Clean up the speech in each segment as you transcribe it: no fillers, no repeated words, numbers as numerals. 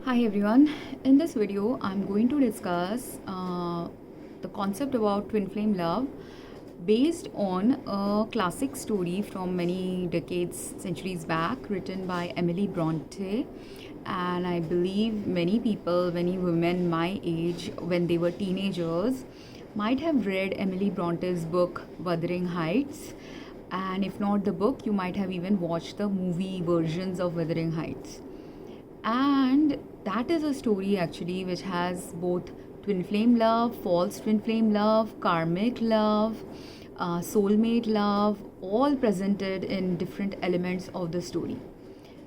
Hi everyone. In this video, I'm going to discuss the concept about twin flame love based on a classic story from many decades, centuries back, written by Emily Bronte. And I believe many people, many women my age, when they were teenagers, might have read Emily Bronte's book Wuthering Heights. And if not the book, you might have even watched the movie versions of Wuthering Heights. And that is a story actually which has both twin flame love, false twin flame love, karmic love, soulmate love, all presented in different elements of the story.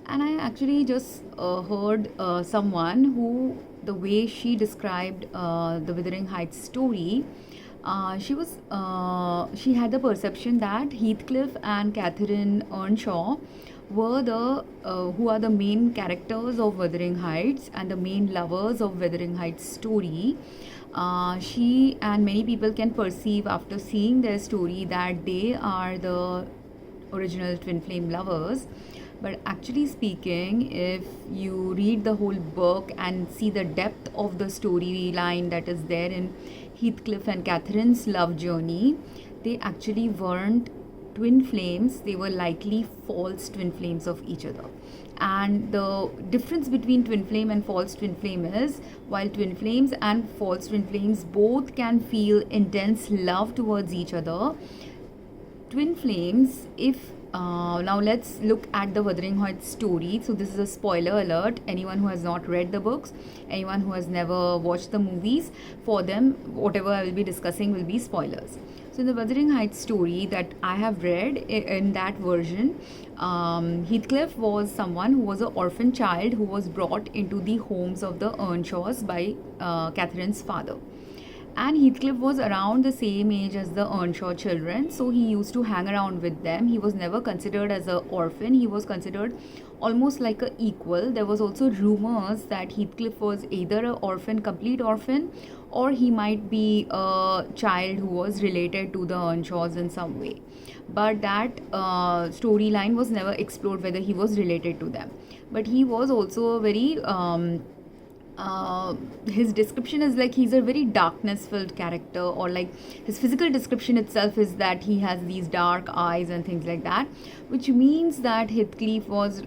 And I actually just heard someone who, the way she described the Wuthering Heights story, she had the perception that Heathcliff and Catherine Earnshaw were the who are the main characters of Wuthering Heights and the main lovers of Wuthering Heights story. She and many people can perceive after seeing their story that they are the original twin flame lovers. But actually speaking, if you read the whole book and see the depth of the storyline that is there in Heathcliff and Catherine's love journey, they actually weren't twin flames, they were likely false twin flames of each other. And the difference between twin flame and false twin flame is, while twin flames and false twin flames both can feel intense love towards each other, twin flames, if now let's look at the Wuthering Heights story. So this is a spoiler alert. Anyone who has not read the books, anyone who has never watched the movies, for them whatever I will be discussing will be spoilers. So in the Wuthering Heights story that I have read, in that version, Heathcliff was someone who was an orphan child who was brought into the homes of the Earnshaws by Catherine's father. And Heathcliff was around the same age as the Earnshaw children, so he used to hang around with them. He was never considered as an orphan, he was considered almost like an equal. There was also rumors that Heathcliff was either an orphan, complete orphan, or he might be a child who was related to the Earnshaws in some way. But that storyline was never explored whether he was related to them. But he was also a very his description is like he's a very darkness filled character, or like his physical description itself is that he has these dark eyes and things like that, which means that Heathcliff was,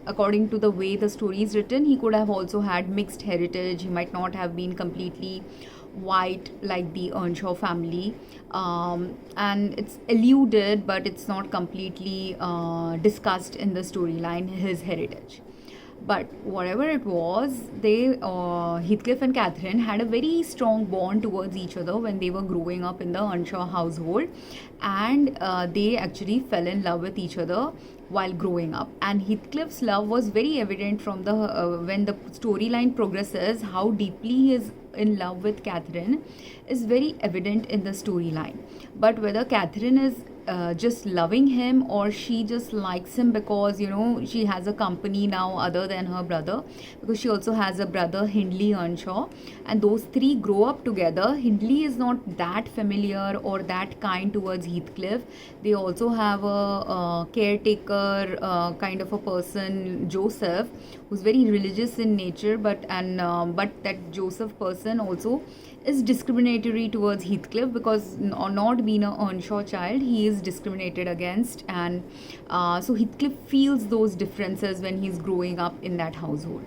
according to the way the story is written, he could have also had mixed heritage. He might not have been completely white like the Earnshaw family, and it's alluded but it's not completely discussed in the storyline, his heritage. But whatever it was, they Heathcliff and Catherine had a very strong bond towards each other when they were growing up in the Earnshaw household, and they actually fell in love with each other while growing up. And Heathcliff's love was very evident from the when the storyline progresses. How deeply he is in love with Catherine is very evident in the storyline. But whether Catherine is just loving him, or she just likes him because she has a company now other than her brother, because she also has a brother, Hindley Earnshaw, and those three grow up together. Hindley is not that familiar or that kind towards Heathcliff. They also have a caretaker kind of a person, Joseph, who's very religious in nature, but that Joseph person also is discriminatory towards Heathcliff, because not being a Earnshaw child, he is discriminated against. And so Heathcliff feels those differences when he's growing up in that household.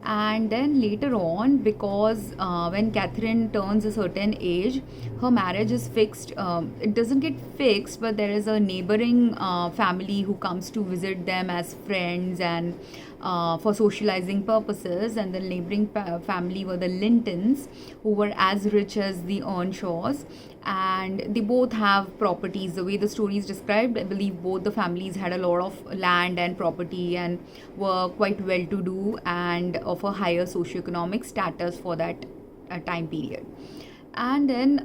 And then later on, because when Catherine turns a certain age, her marriage is fixed. It doesn't get fixed, but there is a neighboring family who comes to visit them as friends and for socializing purposes. And the neighboring family were the Lintons, who were as rich as the Earnshaws, and they both have properties. The way the story is described, I believe both the families had a lot of land and property and were quite well to do and of a higher socioeconomic status for that time period. And then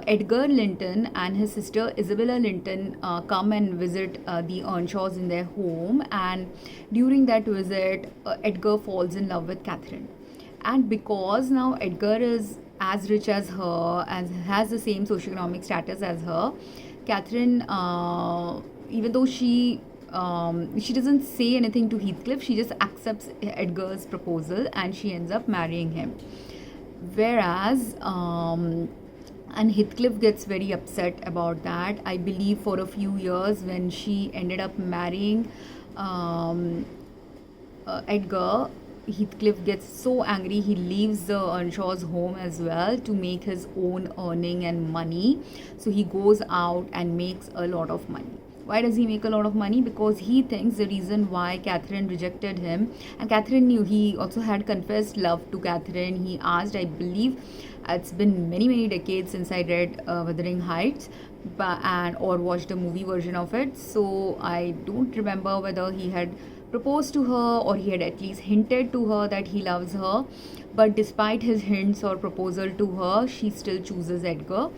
Edgar Linton and his sister Isabella Linton come and visit the Earnshaws in their home, and during that visit, Edgar falls in love with Catherine. And because now Edgar is as rich as her and has the same socioeconomic status as her, Catherine, even though she she doesn't say anything to Heathcliff. She just accepts Edgar's proposal and she ends up marrying him. Whereas, and Heathcliff gets very upset about that. I believe for a few years when she ended up marrying um, Edgar, Heathcliff gets so angry he leaves the Earnshaw's home as well to make his own earning and money. So he goes out and makes a lot of money. Why does he make a lot of money? Because he thinks the reason why Catherine rejected him, and Catherine knew, he also had confessed love to Catherine. He asked, I believe, it's been many decades since I read Wuthering Heights, and or watched a movie version of it. So I don't remember whether he had proposed to her or he had at least hinted to her that he loves her. But despite his hints or proposal to her, she still chooses Edgar.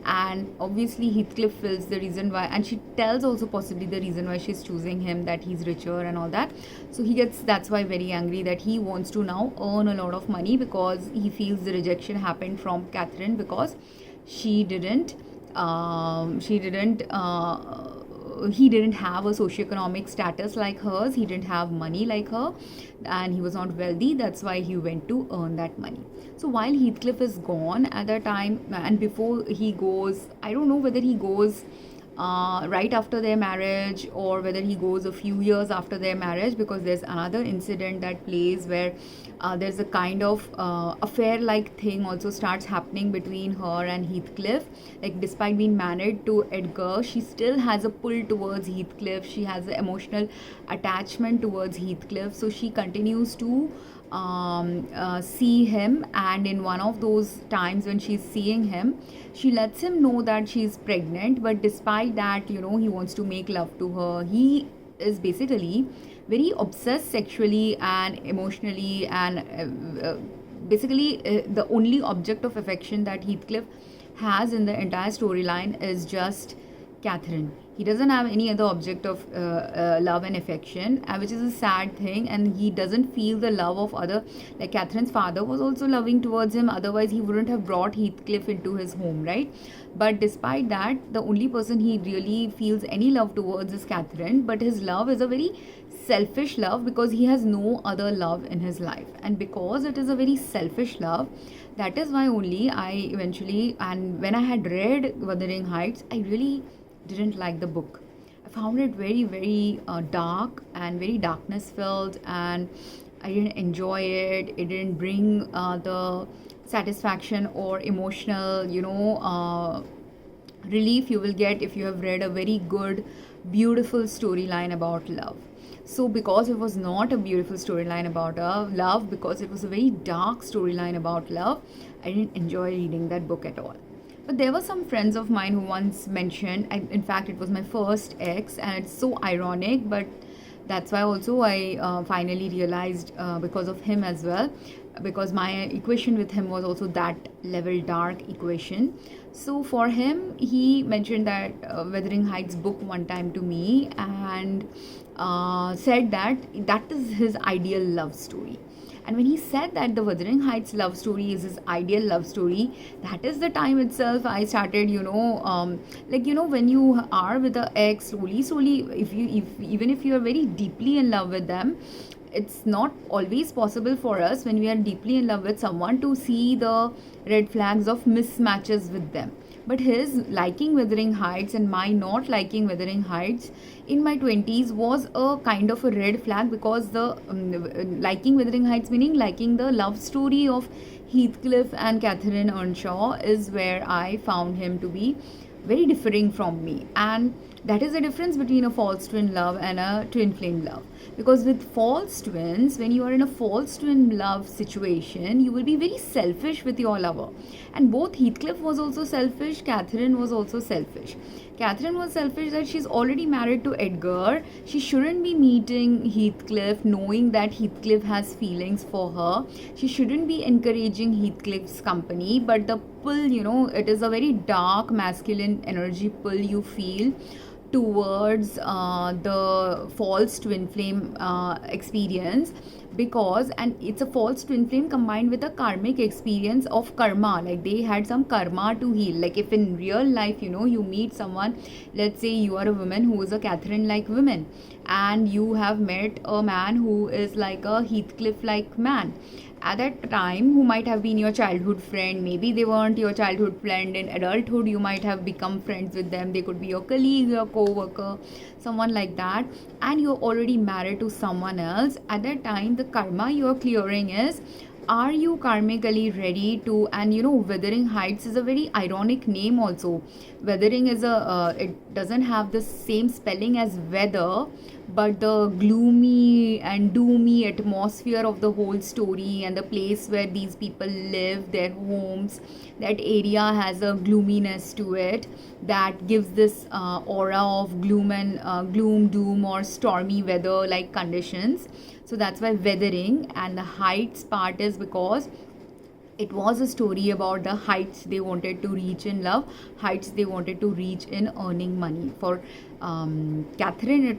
And obviously, Heathcliff feels the reason why, and she tells also possibly the reason why she's choosing him, that he's richer and all that. So he gets, that's why, very angry that he wants to now earn a lot of money because he feels the rejection happened from Catherine because she didn't he didn't have a socioeconomic status like hers, he didn't have money like her, and he was not wealthy. That's why he went to earn that money. So while Heathcliff is gone at that time, and before he goes, I don't know whether he goes right after their marriage or whether he goes a few years after their marriage, because there's another incident that plays where there's a kind of affair like thing also starts happening between her and Heathcliff. Like, despite being married to Edgar, she still has a pull towards Heathcliff. She has an emotional attachment towards Heathcliff, so she continues to see him. And in one of those times when she's seeing him, she lets him know that she's pregnant, but despite that, he wants to make love to her. He is basically very obsessed sexually and emotionally, and basically the only object of affection that Heathcliff has in the entire storyline is just Catherine. He doesn't have any other object of love and affection, which is a sad thing. And he doesn't feel the love of other, like Catherine's father was also loving towards him. Otherwise, he wouldn't have brought Heathcliff into his home, right? But despite that, the only person he really feels any love towards is Catherine. But his love is a very selfish love because he has no other love in his life. And because it is a very selfish love, that is why only I eventually, and when I had read Wuthering Heights, I really didn't like the book. I found it very dark and very darkness filled, and I didn't enjoy it. It didn't bring the satisfaction or emotional, relief you will get if you have read a very good, beautiful storyline about love. So because it was not a beautiful storyline about love, because it was a very dark storyline about love, I didn't enjoy reading that book at all. But there were some friends of mine who once mentioned, in fact, it was my first ex, and it's so ironic, but that's why also I finally realized because of him as well, because my equation with him was also that level dark equation. So for him, he mentioned that Wuthering Heights book one time to me, and said that that is his ideal love story. And when he said that the Wuthering Heights love story is his ideal love story, that is the time itself I started, when you are with an ex, slowly, if even if you are very deeply in love with them, it's not always possible for us when we are deeply in love with someone to see the red flags of mismatches with them. But his liking Wuthering Heights and my not liking Wuthering Heights in my 20s was a kind of a red flag, because the liking Wuthering Heights, meaning liking the love story of Heathcliff and Catherine Earnshaw, is where I found him to be very differing from me. And that is the difference between a false twin love and a twin flame love. Because with false twins, when you are in a false twin love situation, you will be very selfish with your lover. And both Heathcliff was also selfish, Catherine was also selfish. Catherine was selfish that she's already married to Edgar. She shouldn't be meeting Heathcliff knowing that Heathcliff has feelings for her. She shouldn't be encouraging Heathcliff's company. But the pull, it is a very dark masculine energy pull you feel towards the false twin flame experience, because, and it's a false twin flame combined with a karmic experience of karma, like they had some karma to heal. Like if in real life, you meet someone, let's say you are a woman who is a Catherine like woman, and you have met a man who is like a Heathcliff like man at that time, who might have been your childhood friend. Maybe they weren't your childhood friend in adulthood, you might have become friends with them. They could be your colleague, your co-worker, someone like that, and you're already married to someone else. At that time, the karma you're clearing is, are you karmically ready to, and Wuthering Heights is a very ironic name also. Weathering is it doesn't have the same spelling as weather, but the gloomy and doomy atmosphere of the whole story and the place where these people live, their homes, that area has a gloominess to it that gives this aura of gloom, doom, or stormy weather like conditions. So that's why weathering. And the heights part is because it was a story about the heights they wanted to reach in love, heights they wanted to reach in earning money. For Catherine,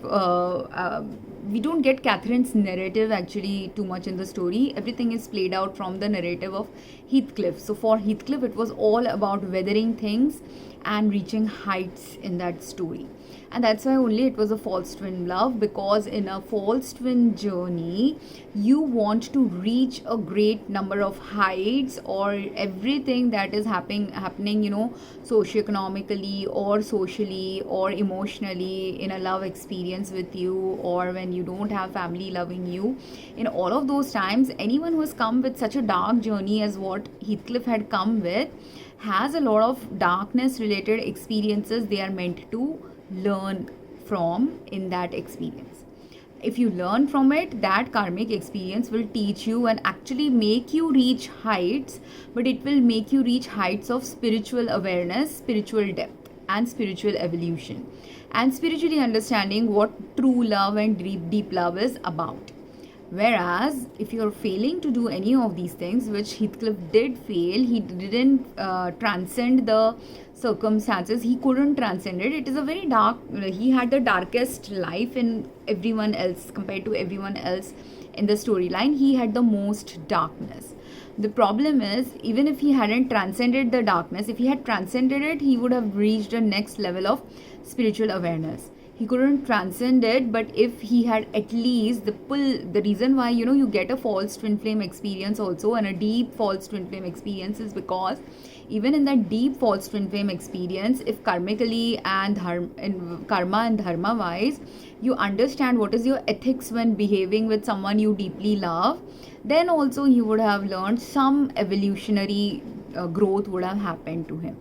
we don't get Catherine's narrative actually too much in the story. Everything is played out from the narrative of Heathcliff. So for Heathcliff, it was all about weathering things and reaching heights in that story. And that's why only it was a false twin love, because in a false twin journey you want to reach a great number of heights, or everything that is happening socioeconomically or socially or emotionally in a love experience with you, or when you don't have family loving you. In all of those times, anyone who has come with such a dark journey as what Heathcliff had come with has a lot of darkness related experiences they are meant to learn from in that experience. If you learn from it, that karmic experience will teach you and actually make you reach heights, but it will make you reach heights of spiritual awareness, spiritual depth, and spiritual evolution, and spiritually understanding what true love and deep love is about. Whereas, if you're failing to do any of these things, which Heathcliff did fail, he didn't transcend the circumstances, he couldn't transcend it. It is a very dark, he had the darkest life in everyone else, compared to everyone else in the storyline. He had the most darkness. The problem is, even if he hadn't transcended the darkness, if he had transcended it, he would have reached a next level of spiritual awareness. He couldn't transcend it, but if he had at least the reason why you get a false twin flame experience also, and a deep false twin flame experience, is because even in that deep false twin flame experience, if karmically and karma and dharma wise you understand what is your ethics when behaving with someone you deeply love, then also he would have learned some evolutionary growth would have happened to him,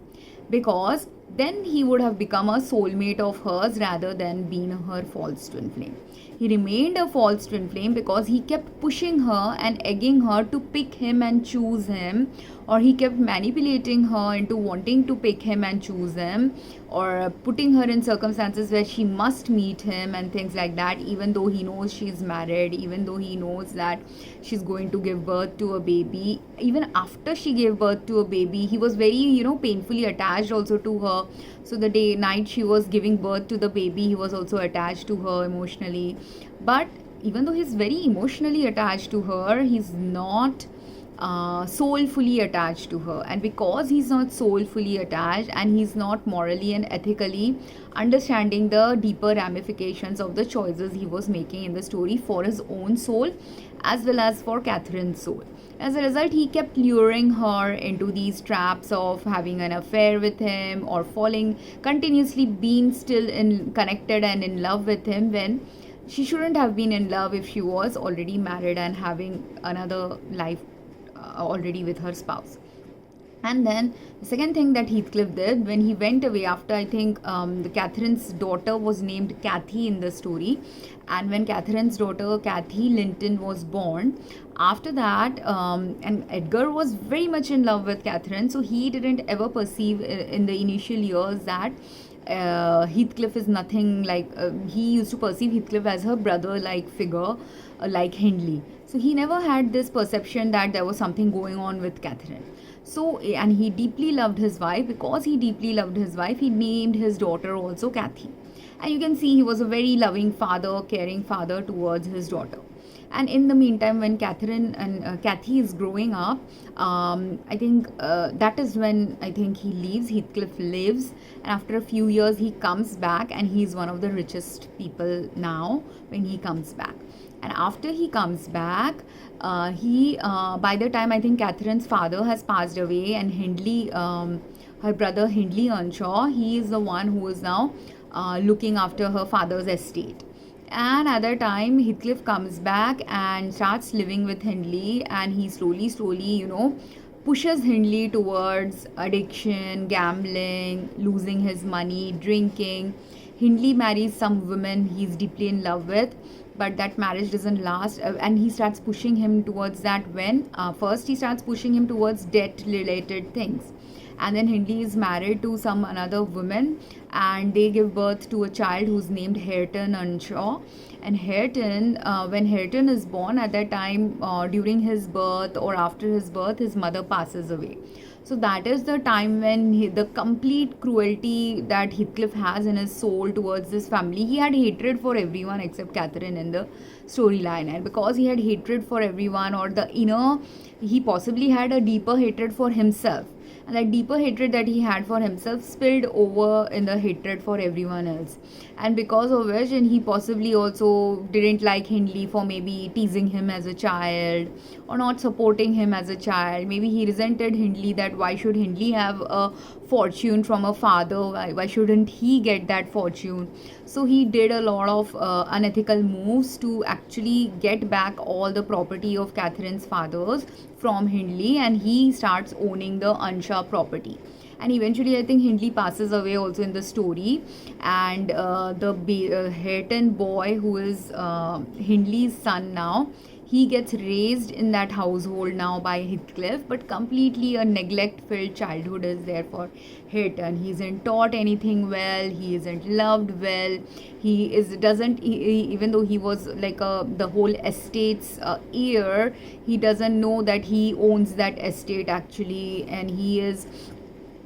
because then he would have become a soulmate of hers rather than being her false twin flame. He remained a false twin flame because he kept pushing her and egging her to pick him and choose him, or he kept manipulating her into wanting to pick him and choose him, or putting her in circumstances where she must meet him and things like that, even though he knows she's married, even though he knows that she's going to give birth to a baby. Even after she gave birth to a baby, he was very painfully attached also to her. So the night she was giving birth to the baby, he was also attached to her emotionally. But even though he's very emotionally attached to her, he's not soulfully attached to her. And because he's not soulfully attached, and he's not morally and ethically understanding the deeper ramifications of the choices he was making in the story for his own soul as well as for Catherine's soul, as a result, he kept luring her into these traps of having an affair with him, or continuously being still connected and in love with him, when she shouldn't have been in love if she was already married and having another life already with her spouse. And then the second thing that Heathcliff did when he went away, after I think the Catherine's daughter was named Kathy in the story, and when Catherine's daughter Kathy Linton was born, after that, and Edgar was very much in love with Catherine, so he didn't ever perceive in the initial years that Heathcliff is nothing like, he used to perceive Heathcliff as her brother like figure, like Hindley. So he never had this perception that there was something going on with Catherine. So, and he deeply loved his wife. Because he deeply loved his wife, he named his daughter also Kathy. And you can see he was a very loving father, caring father towards his daughter. And in the meantime, when Catherine and Kathy is growing up, I think that is when I think he leaves. Heathcliff leaves, and after a few years, he comes back, and he's one of the richest people now when he comes back. And after he comes back, he by the time I think Catherine's father has passed away, and Hindley, her brother Hindley Earnshaw, he is the one who is now looking after her father's estate. And at that time, Heathcliff comes back and starts living with Hindley, and he slowly, pushes Hindley towards addiction, gambling, losing his money, drinking. Hindley marries some woman he's deeply in love with, but that marriage doesn't last, and he starts pushing him towards that when first he starts pushing him towards debt related things. And then Hindley is married to some another woman, and they give birth to a child who's named Hareton Earnshaw. And Hareton, when Hareton is born, at that time, during his birth or after his birth, his mother passes away. So that is the time when the complete cruelty that Heathcliff has in his soul towards this family. He had hatred for everyone except Catherine in the storyline, and because he had hatred for everyone, or the inner, he possibly had a deeper hatred for himself, and that deeper hatred that he had for himself spilled over in the hatred for everyone else. And because of which, and he possibly also didn't like Hindley for maybe teasing him as a child or not supporting him as a child. Maybe he resented Hindley, that why should Hindley have a fortune from a father, why shouldn't he get that fortune. So he did a lot of unethical moves to actually get back all the property of Catherine's fathers from Hindley, and he starts owning the Earnshaw property. And eventually, I think Hindley passes away also in the story, and the Hareton boy, who is Hindley's son now, he gets raised in that household now by Heathcliff, but completely a neglect-filled childhood is there for Hareton. He isn't taught anything well. He isn't loved well. He is doesn't even though he was like the whole estate's heir, he doesn't know that he owns that estate actually, and he is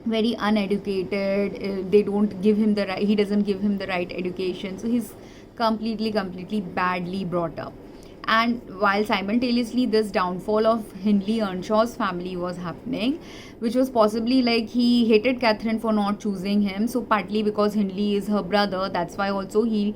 very uneducated. They don't give him the right. He doesn't give him the right education. So he's completely badly brought up. And while simultaneously this downfall of Hindley Earnshaw's family was happening, which was possibly like he hated Catherine for not choosing him, so partly because Hindley is her brother, that's why also he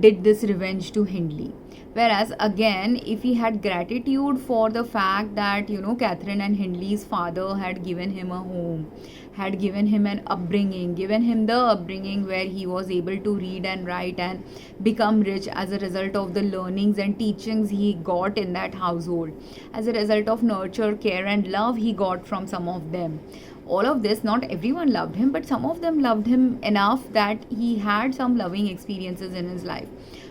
did this revenge to Hindley. Whereas again, if he had gratitude for the fact that Catherine and Hindley's father had given him a home, had given him an upbringing, given him the upbringing where he was able to read and write and become rich as a result of the learnings and teachings he got in that household, as a result of nurture, care and love he got from some of them. All of this, not everyone loved him, but some of them loved him enough that he had some loving experiences in his life.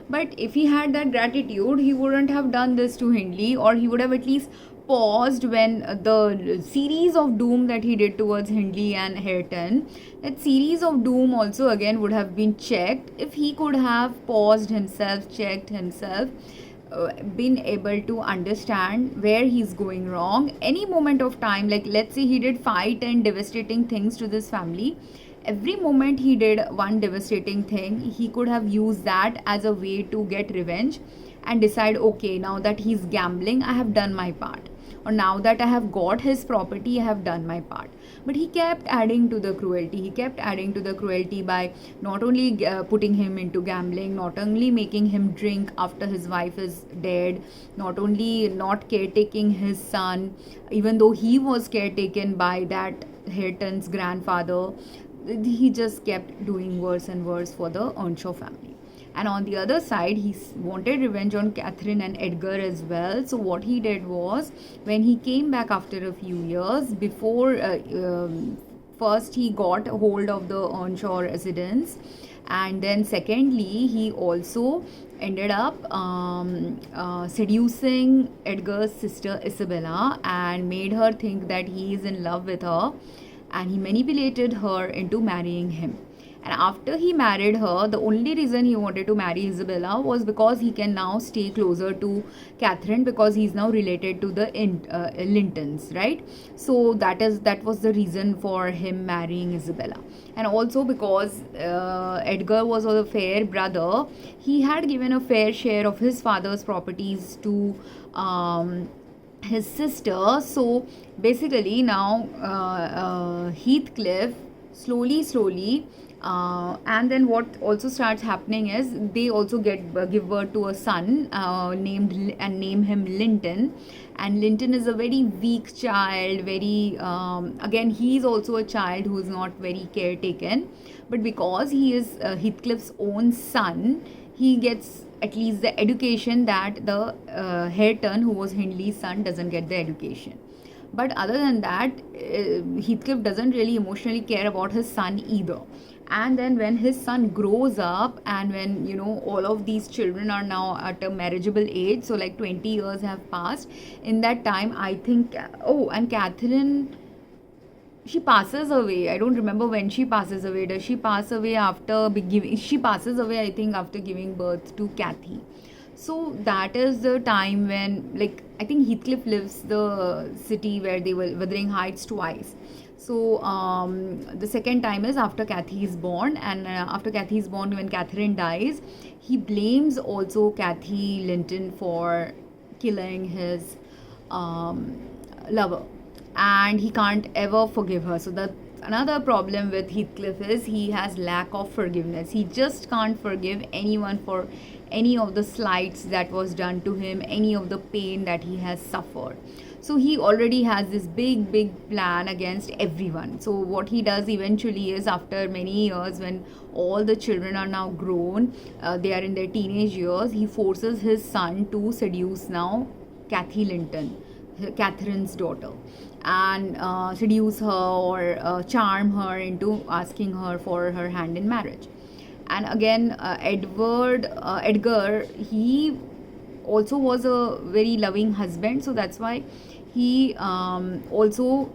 But if he had that gratitude, he wouldn't have done this to Hindley, or he would have at least paused when the series of doom that he did towards Hindley and Hareton, that series of doom also again would have been checked if he could have paused himself, checked himself, been able to understand where he's going wrong. Any moment of time, like let's say he did 5-10 devastating things to this family, every moment he did one devastating thing, he could have used that as a way to get revenge and decide, okay, now that he's gambling, I have done my part, or now that I have got his property, I have done my part. But he kept adding to the cruelty. He kept adding to the cruelty by not only putting him into gambling, not only making him drink after his wife is dead, not only not caretaking his son, even though he was caretaken by that Hareton's grandfather. He just kept doing worse and worse for the Earnshaw family. And on the other side, he wanted revenge on Catherine and Edgar as well. So what he did was, when he came back after a few years, before first he got hold of the Earnshaw residence, and then secondly he also ended up seducing Edgar's sister Isabella and made her think that he is in love with her, and he manipulated her into marrying him. And after he married her, the only reason he wanted to marry Isabella was because he can now stay closer to Catherine, because he's now related to the Lintons, right? So that was the reason for him marrying Isabella. And also because Edgar was a fair brother, he had given a fair share of his father's properties to his sister. So basically now Heathcliff slowly, and then what also starts happening is they also give birth to a son, name him Linton. And Linton is a very weak child, very again he's also a child who is not very caretaken, but because he is Heathcliff's own son, he gets at least the education that the Hareton, who was Hindley's son, doesn't get the education. But other than that, Heathcliff doesn't really emotionally care about his son either. And then when his son grows up, and when all of these children are now at a marriageable age, so like 20 years have passed, in that time I think, oh, and Catherine, she passes away. I don't remember when she passes away. Does she pass away after giving? She passes away, I think, after giving birth to Cathy. So that is the time when, like, I think Heathcliff lives the city where they were Wuthering Heights twice. So the second time is after Cathy is born, and after Cathy is born, when Catherine dies, he blames also Cathy Linton for killing his lover, and he can't ever forgive her. So that another problem with Heathcliff is he has lack of forgiveness. He just can't forgive anyone for any of the slights that was done to him, any of the pain that he has suffered. So he already has this big plan against everyone. So what he does eventually is, after many years, when all the children are now grown, they are in their teenage years, he forces his son to seduce now Cathy Linton, Catherine's daughter, and seduce her or charm her into asking her for her hand in marriage. And again, Edgar, he also was a very loving husband, so that's why he also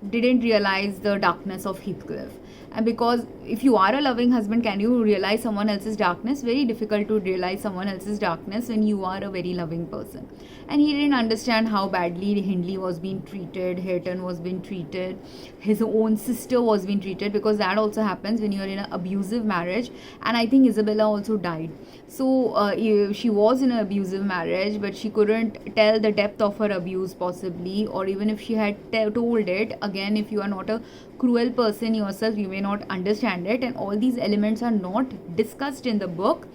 didn't realize the darkness of Heathcliff. And because if you are a loving husband, can you realize someone else's darkness? Very difficult to realize someone else's darkness when you are a very loving person. And he didn't understand how badly Hindley was being treated, Hareton was being treated, his own sister was being treated, because that also happens when you're in an abusive marriage. And I think Isabella also died. So she was in an abusive marriage, but she couldn't tell the depth of her abuse possibly, or even if she had told it, again, if you are not a cruel person yourself, you may not understand it. And all these elements are not discussed in the book,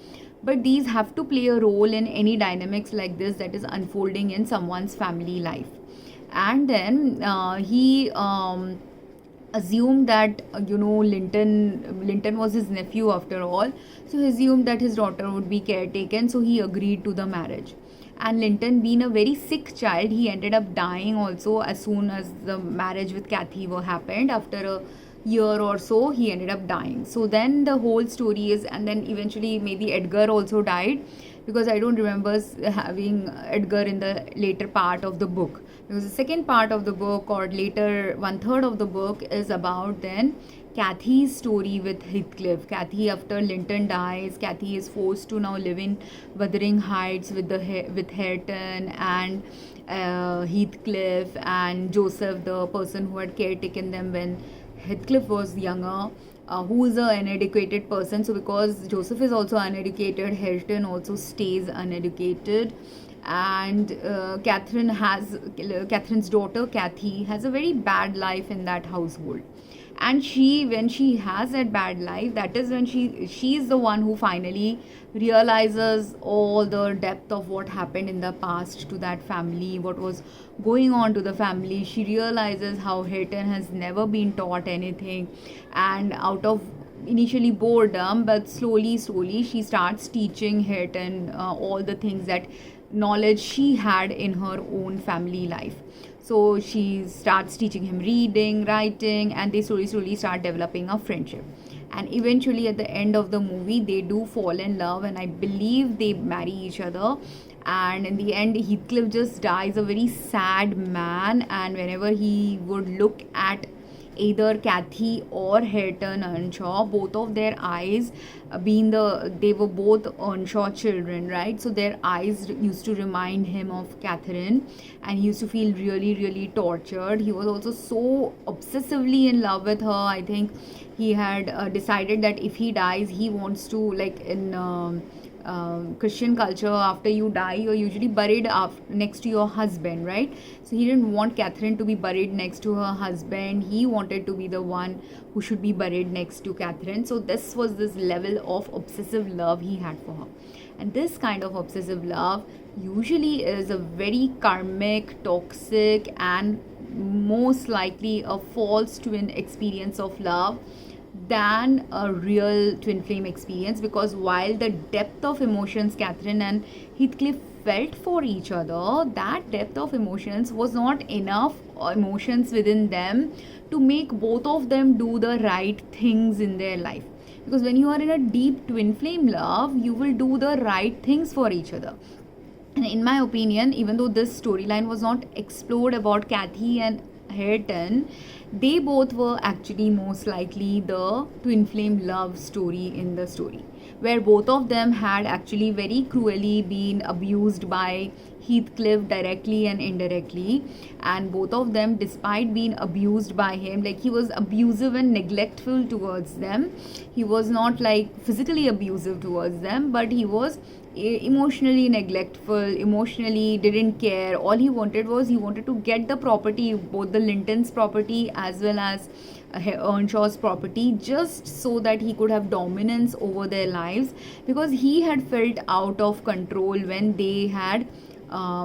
but these have to play a role in any dynamics like this that is unfolding in someone's family life. And then he assumed that Linton was his nephew after all, so he assumed that his daughter would be caretaken, so he agreed to the marriage. And Linton, being a very sick child, he ended up dying also as soon as the marriage with Cathy happened. After a year or so, he ended up dying. So then the whole story is, and then eventually maybe Edgar also died, because I don't remember having Edgar in the later part of the book, because the second part of the book, or later 1/3 of the book, is about then Cathy's story with Heathcliff. Cathy, after Linton dies, Cathy is forced to now live in Wuthering Heights with Hareton and Heathcliff and Joseph, the person who had caretaken them when Heathcliff was younger, who is an uneducated person. So because Joseph is also uneducated, Hareton also stays uneducated. And Catherine's daughter Cathy has a very bad life in that household. And when she has that bad life, that is when she is the one who finally realizes all the depth of what happened in the past to that family, what was going on to the family. She realizes how Hareton has never been taught anything, and out of initially boredom, but slowly she starts teaching Hareton all the things, that knowledge she had in her own family life. So she starts teaching him reading, writing, and they slowly start developing a friendship. And eventually at the end of the movie, they do fall in love, and I believe they marry each other. And in the end, Heathcliff just dies a very sad man, and whenever he would look at either Kathy or Hareton Earnshaw, both of their eyes they were both Earnshaw children, right? So their eyes used to remind him of Catherine, and he used to feel really, really tortured. He was also so obsessively in love with her. I think he had decided that if he dies, he wants to, like in Christian culture, after you die, you're usually buried next to your husband, right? So he didn't want Catherine to be buried next to her husband. He wanted to be the one who should be buried next to Catherine. So this was this level of obsessive love he had for her. And this kind of obsessive love usually is a very karmic, toxic, and most likely a false twin experience of love than a real twin flame experience, because while the depth of emotions Catherine and Heathcliff felt for each other, that depth of emotions was not enough emotions within them to make both of them do the right things in their life. Because when you are in a deep twin flame love, you will do the right things for each other. And in my opinion, even though this storyline was not explored about Kathy and Hareton, they both were actually most likely the twin flame love story in the story, where both of them had actually very cruelly been abused by Heathcliff directly and indirectly. And both of them, despite being abused by him, like he was abusive and neglectful towards them. He was not like physically abusive towards them, but he was emotionally neglectful, emotionally didn't care. All he wanted was he wanted to get the property, both the Linton's property as well as Earnshaw's property, just so that he could have dominance over their lives, because he had felt out of control when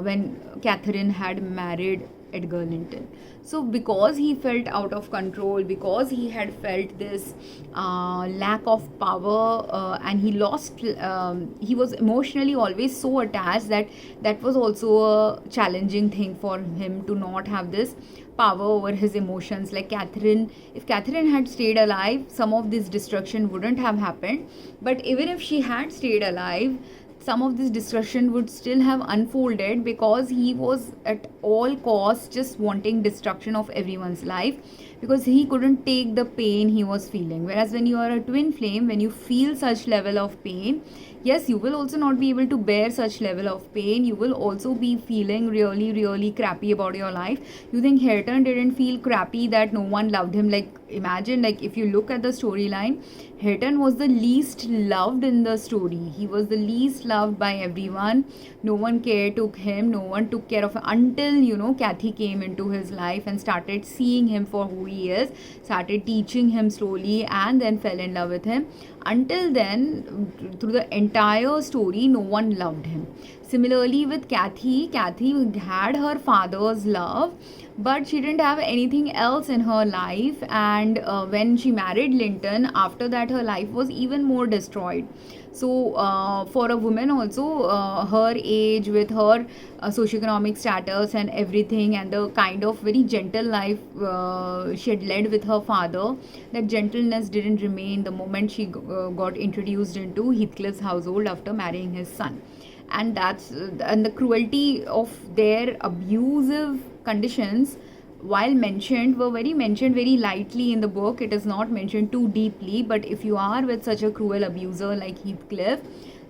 when Catherine had married Edgar Linton. So because he felt out of control, because he had felt this lack of power, and he was emotionally always so attached that was also a challenging thing for him, to not have this power over his emotions. Like if Catherine had stayed alive, some of this destruction wouldn't have happened. But even if she had stayed alive, some of this destruction would still have unfolded, because he was at all costs just wanting destruction of everyone's life, because he couldn't take the pain he was feeling. Whereas when you are a twin flame, when you feel such level of pain, yes, you will also not be able to bear such level of pain. You will also be feeling really, really crappy about your life. You think Hareton didn't feel crappy that no one loved him? Like imagine, like if you look at the storyline, Hareton was the least loved in the story. He was the least loved by everyone. No one took him, no one took care of him, until Kathy came into his life and started seeing him for who he is, started teaching him slowly, and then fell in love with him. Until then, through the entire story, no one loved him. Similarly with Kathy had her father's love, but she didn't have anything else in her life. And when she married Linton, after that her life was even more destroyed. So for a woman also, her age, with her socioeconomic status and everything, and the kind of very gentle life she had led with her father, that gentleness didn't remain the moment she got introduced into Heathcliff's household after marrying his son. And the cruelty of their abusive conditions, while mentioned very lightly in the book. It is not mentioned too deeply, but if you are with such a cruel abuser like Heathcliff,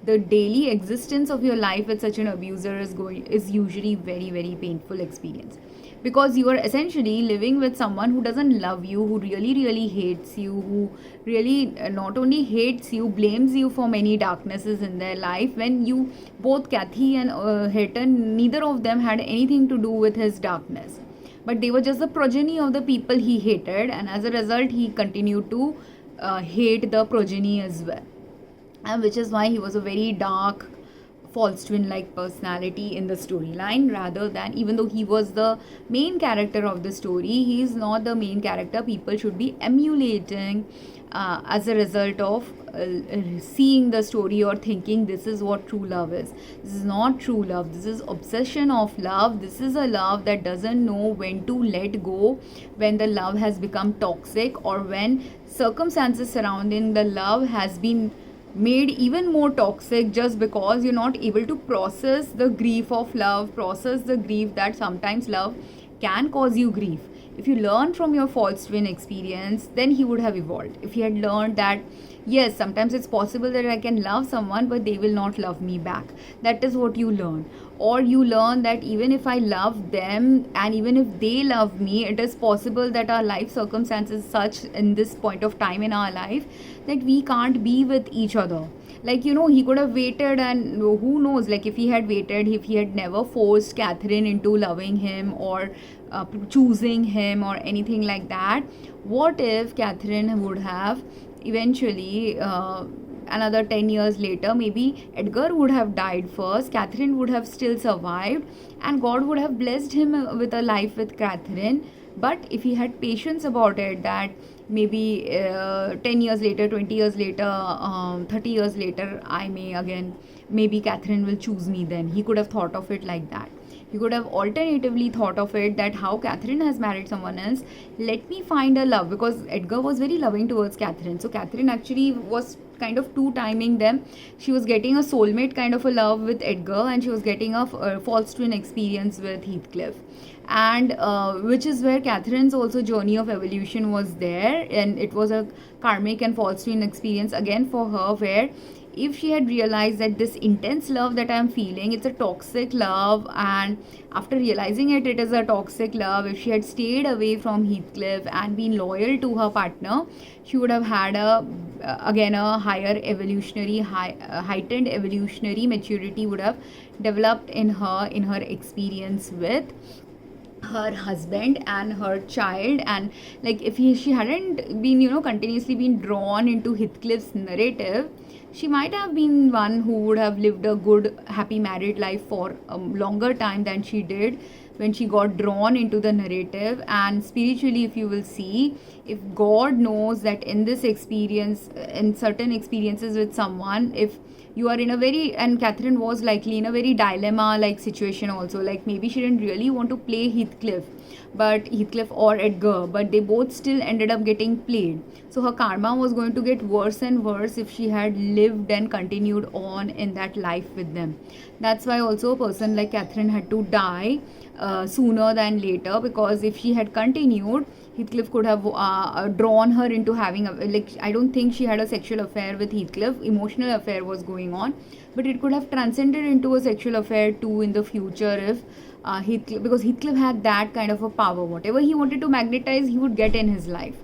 the daily existence of your life with such an abuser is usually very, very painful experience, because you are essentially living with someone who doesn't love you, who really, really hates you, who really not only hates you, blames you for many darknesses in their life, when you, both Kathy and Hareton, neither of them had anything to do with his darkness, but they were just the progeny of the people he hated, and as a result he continued to hate the progeny as well. And which is why he was a very dark, false twin like personality in the storyline, rather than, even though he was the main character of the story, he is not the main character people should be emulating as a result of seeing the story or thinking this is what true love is. This is not true love. This is obsession of love. This is a love that doesn't know when to let go, when the love has become toxic, or when circumstances surrounding the love has been made even more toxic, just because you're not able to process the grief of love, process the grief that sometimes love can cause you grief. If you learn from your false twin experience, then he would have evolved. If he had learned that yes, sometimes it's possible that I can love someone but they will not love me back, that is what you learn. Or you learn that even if I love them and even if they love me, it is possible that our life circumstances such in this point of time in our life that we can't be with each other. Like, he could have waited, and who knows, like if he had waited, if he had never forced Catherine into loving him or choosing him or anything like that, what if Catherine would have eventually another 10 years later, maybe Edgar would have died first, Catherine would have still survived, and God would have blessed him with a life with Catherine. But if he had patience about it, that maybe 10 years later, 20 years later, 30 years later, I may again, maybe Catherine will choose me, then he could have thought of it like that. He could have alternatively thought of it that how Catherine has married someone else, let me find a love, because Edgar was very loving towards Catherine. So Catherine actually was kind of two timing them. She was getting a soulmate kind of a love with Edgar, and she was getting a false twin experience with Heathcliff. And which is where Catherine's also journey of evolution was there, and it was a karmic and false twin experience again for her, where if she had realized that this intense love that I'm feeling, it's a toxic love, and after realizing it, it is a toxic love, if she had stayed away from Heathcliff and been loyal to her partner, she would have had again a higher evolutionary, heightened evolutionary maturity would have developed in her experience with her husband and her child. And like if she hadn't been continuously been drawn into Heathcliff's narrative, she might have been one who would have lived a good happy married life for a longer time than she did when she got drawn into the narrative. And spiritually, if you will see, if God knows that in this experience, in certain experiences with someone, if you are in a very, and Catherine was likely in a very dilemma like situation also, like maybe she didn't really want to play Heathcliff or Edgar, but they both still ended up getting played. So her karma was going to get worse and worse if she had lived and continued on in that life with them. That's why also a person like Catherine had to die sooner than later, because if she had continued, Heathcliff could have drawn her into having I don't think she had a sexual affair with Heathcliff. Emotional affair was going on, but it could have transcended into a sexual affair too in the future if Heathcliff, because Heathcliff had that kind of a power. Whatever he wanted to magnetize, he would get in his life.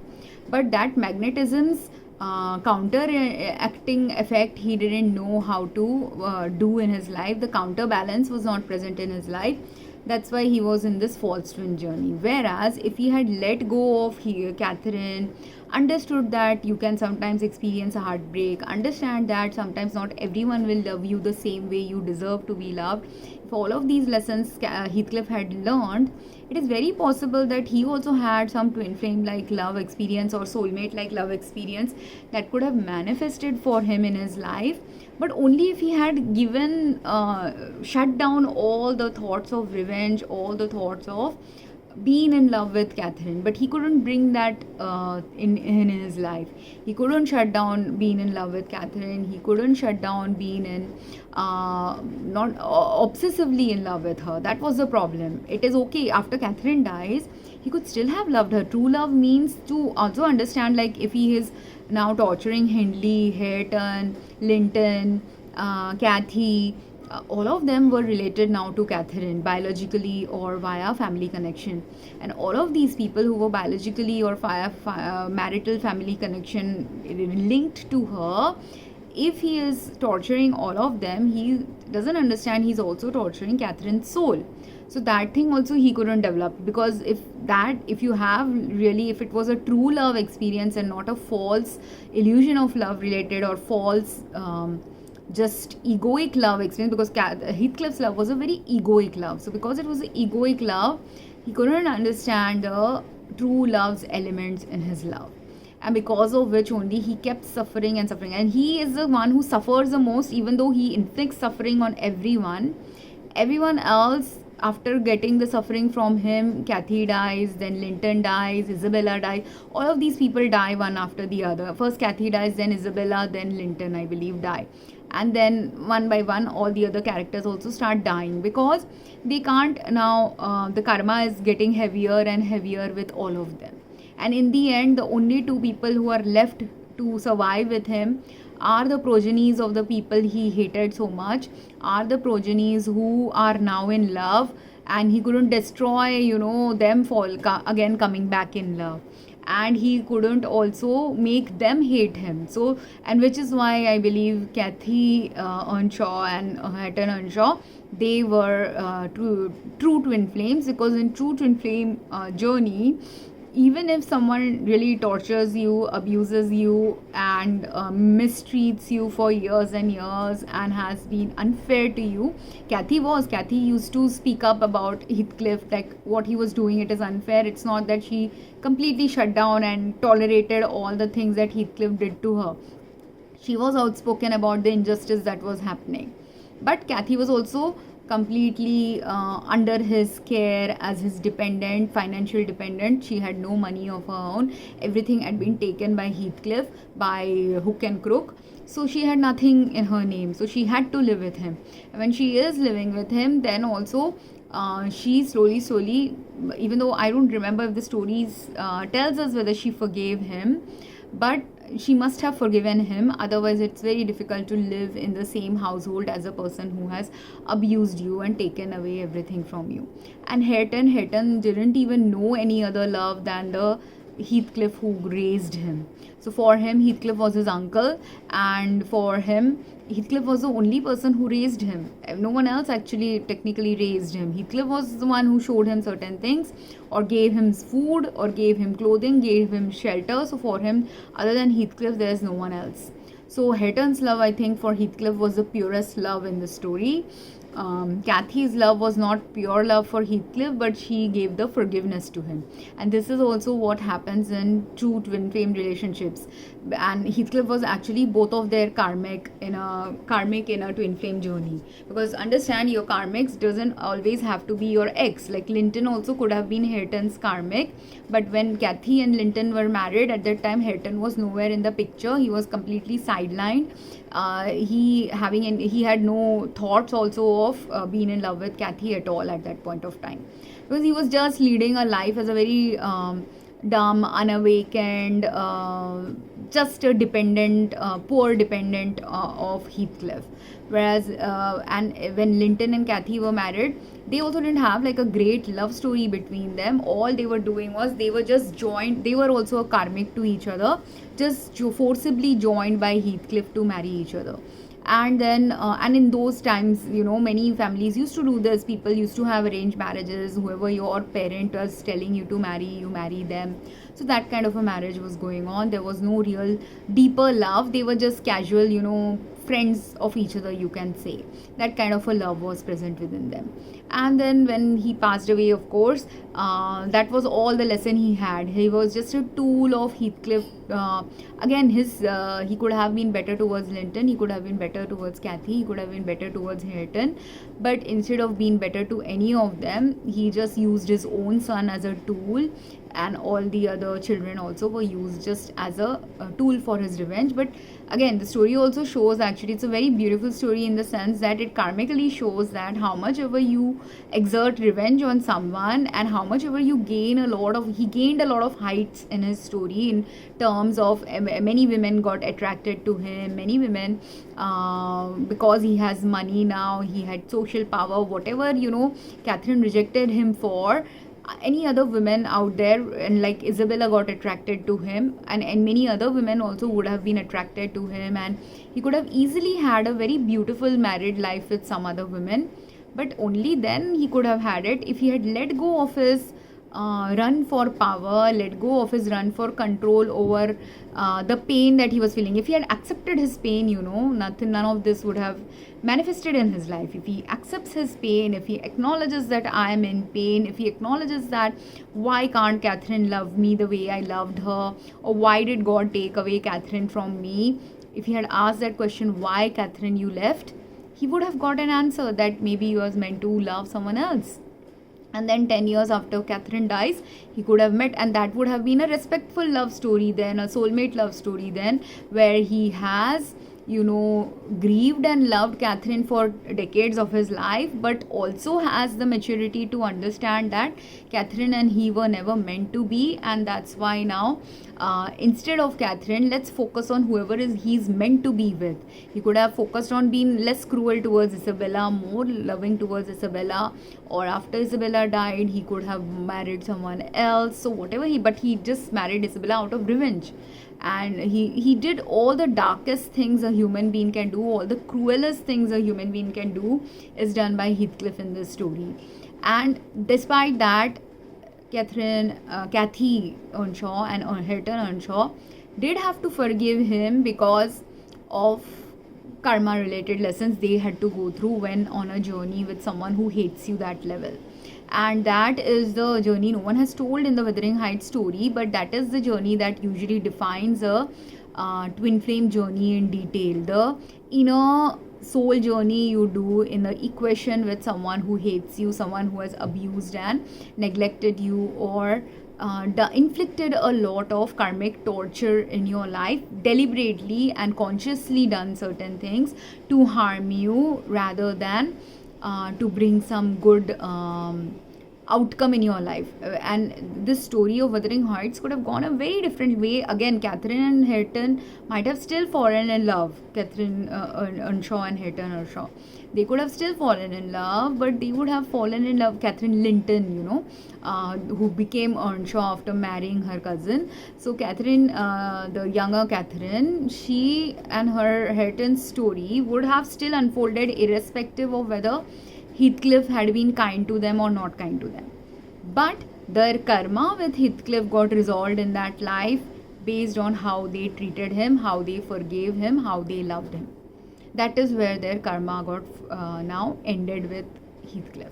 But that magnetism's counteracting effect, he didn't know how to do in his life. The counterbalance was not present in his life. That's why he was in this false twin journey. Whereas if he had let go of Catherine, understood that you can sometimes experience a heartbreak, understand that sometimes not everyone will love you the same way you deserve to be loved, if all of these lessons Heathcliff had learned, it is very possible that he also had some twin flame like love experience or soulmate like love experience that could have manifested for him in his life, but only if he had given shut down all the thoughts of revenge, all the thoughts of being in love with Catherine. But he couldn't bring that in his life. He couldn't shut down being in love with Catherine. He couldn't shut down being in not obsessively in love with her. That was the problem. It is okay, after Catherine dies, he could still have loved her. True love means to also understand, like if he is now torturing Hindley, Hareton, Linton, Kathy, all of them were related now to Catherine, biologically or via family connection. And all of these people who were biologically or via marital family connection linked to her, if he is torturing all of them, he doesn't understand he's also torturing Catherine's soul. So that thing also he couldn't develop, because if you have really, if it was a true love experience and not a false illusion of love related or false just egoic love experience, because Heathcliff's love was a very egoic love. So because it was an egoic love, he couldn't understand the true love's elements in his love, and because of which only he kept suffering and suffering. And he is the one who suffers the most, even though he inflicts suffering on everyone else. After getting the suffering from him, Kathy dies, then Linton dies, Isabella dies. All of these people die one after the other. First Kathy dies, then Isabella, then Linton, I believe, die. and then one by one all the other characters also start dying because they can't now, the karma is getting heavier and heavier with all of them. And in the end, the only two people who are left to survive with him are the progenies of the people he hated so much, are the progenies who are now in love, and he couldn't destroy, them again coming back in love, and he couldn't also make them hate him. So, and which is why I believe Kathy Earnshaw and Hatton Earnshaw, they were true twin flames, because in true twin flame journey, even if someone really tortures you, abuses you, and mistreats you for years and years and has been unfair to you, Kathy used to speak up about Heathcliff, like what he was doing, it is unfair. It's not that she completely shut down and tolerated all the things that Heathcliff did to her. She was outspoken about the injustice that was happening. But Kathy was also completely under his care as his dependent, financial dependent. She had no money of her own. Everything had been taken by Heathcliff by hook and crook. So she had nothing in her name. So she had to live with him. And when she is living with him, then also she slowly, even though I don't remember if the stories tells us whether she forgave him, but she must have forgiven him. Otherwise, it's very difficult to live in the same household as a person who has abused you and taken away everything from you. And Hatton didn't even know any other love than the Heathcliff who raised him. So for him, Heathcliff was his uncle, and for him, Heathcliff was the only person who raised him. No one else actually technically raised him. Heathcliff was the one who showed him certain things, or gave him food, or gave him clothing, gave him shelter. So for him, other than Heathcliff, there is no one else. So Hatton's love, I think, for Heathcliff was the purest love in the story. Kathy's love was not pure love for Heathcliff, but she gave the forgiveness to him. And this is also what happens in true twin flame relationships. And Heathcliff was actually both of their karmic in a twin flame journey. Because understand, your karmics doesn't always have to be your ex. Like Linton also could have been Hatton's karmic, but when Kathy and Linton were married, at that time Hatton was nowhere in the picture. He was completely sidelined. He had no thoughts also of being in love with Kathy at all at that point of time, because he was just leading a life as a very dumb, unawakened, just a dependent, poor dependent of Heathcliff. Whereas and when Linton and Kathy were married, they also didn't have like a great love story between them. All they were doing was they were just joined. They were also a karmic to each other, just forcibly joined by Heathcliff to marry each other. And then and in those times, many families used to do this. People used to have arranged marriages. Whoever your parent was telling you to marry, you marry them. So that kind of a marriage was going on. There was no real deeper love. They were just casual, friends of each other, you can say. That kind of a love was present within them. And then when he passed away, of course, that was all the lesson he had. He was just a tool of Heathcliff. Again, he could have been better towards Linton, he could have been better towards Kathy, he could have been better towards Hatton, but instead of being better to any of them, he just used his own son as a tool, and all the other children also were used just as a tool for his revenge. But again, the story also shows, actually it's a very beautiful story in the sense that it karmically shows that how much ever you exert revenge on someone, and how much ever you gained a lot of heights in his story, in terms of many women got attracted to him, many women because he has money now, he had social power, whatever Catherine rejected him for, any other women out there, and like Isabella got attracted to him, and many other women also would have been attracted to him, and he could have easily had a very beautiful married life with some other women. But only then he could have had it if he had let go of his run for power, let go of his run for control over the pain that he was feeling. If he had accepted his pain, none of this would have manifested in his life. If he accepts his pain, if he acknowledges that I am in pain, if he acknowledges that why can't Catherine love me the way I loved her, or why did God take away Catherine from me, if he had asked that question, why Catherine you left, he would have got an answer that maybe he was meant to love someone else. And then 10 years after Catherine dies, he could have met, and that would have been a respectful love story then, a soulmate love story then, where he has grieved and loved Catherine for decades of his life, but also has the maturity to understand that Catherine and he were never meant to be, and that's why now, instead of Catherine, let's focus on whoever is he's meant to be with. He could have focused on being less cruel towards Isabella, more loving towards Isabella, or after Isabella died, he could have married someone else. So whatever but he just married Isabella out of revenge, and he did all the darkest things a human being can do, all the cruelest things a human being can do is done by Heathcliff in this story. And despite that, Cathy Earnshaw and Hareton Earnshaw did have to forgive him because of karma related lessons they had to go through when on a journey with someone who hates you that level. And that is the journey no one has told in the Wuthering Heights story, but that is the journey that usually defines a twin flame journey in detail. The inner soul journey you do in the equation with someone who hates you, someone who has abused and neglected you, or inflicted a lot of karmic torture in your life, deliberately and consciously done certain things to harm you rather than to bring some good outcome in your life. And this story of Wuthering Heights could have gone a very different way. Again, Catherine and Hareton might have still fallen in love. Catherine Earnshaw and Hareton Earnshaw, they could have still fallen in love, but they would have fallen in love. Catherine Linton, who became Earnshaw after marrying her cousin. So Catherine, the younger Catherine, she and her Hareton's story would have still unfolded irrespective of whether Heathcliff had been kind to them or not kind to them. But their karma with Heathcliff got resolved in that life based on how they treated him, how they forgave him, how they loved him. That is where their karma got now ended with Heathcliff.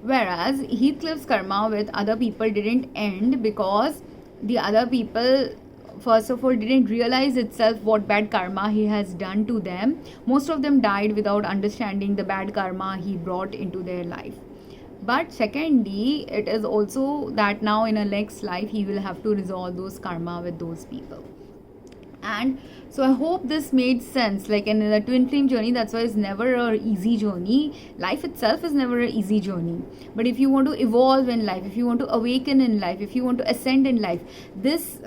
Whereas Heathcliff's karma with other people didn't end because the other people, first of all, didn't realize itself what bad karma he has done to them. Most of them died without understanding the bad karma he brought into their life. But secondly, it is also that now in a next life he will have to resolve those karma with those people. And so I hope this made sense. Like in the twin flame journey, that's why it's never an easy journey. Life itself is never an easy journey. But if you want to evolve in life, if you want to awaken in life, if you want to ascend in life, this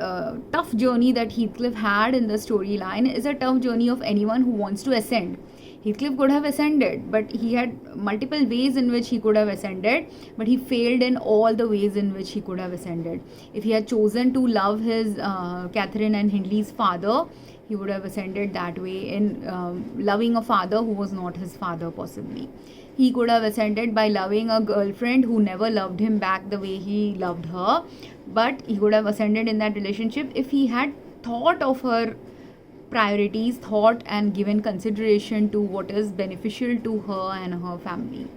tough journey that Heathcliff had in the storyline is a tough journey of anyone who wants to ascend. Heathcliff could have ascended, but he had multiple ways in which he could have ascended, but he failed in all the ways in which he could have ascended. If he had chosen to love his Catherine and Hindley's father, he would have ascended that way in loving a father who was not his father possibly. He could have ascended by loving a girlfriend who never loved him back the way he loved her, but he could have ascended in that relationship if he had thought of her priorities, thought and given consideration to what is beneficial to her and her family.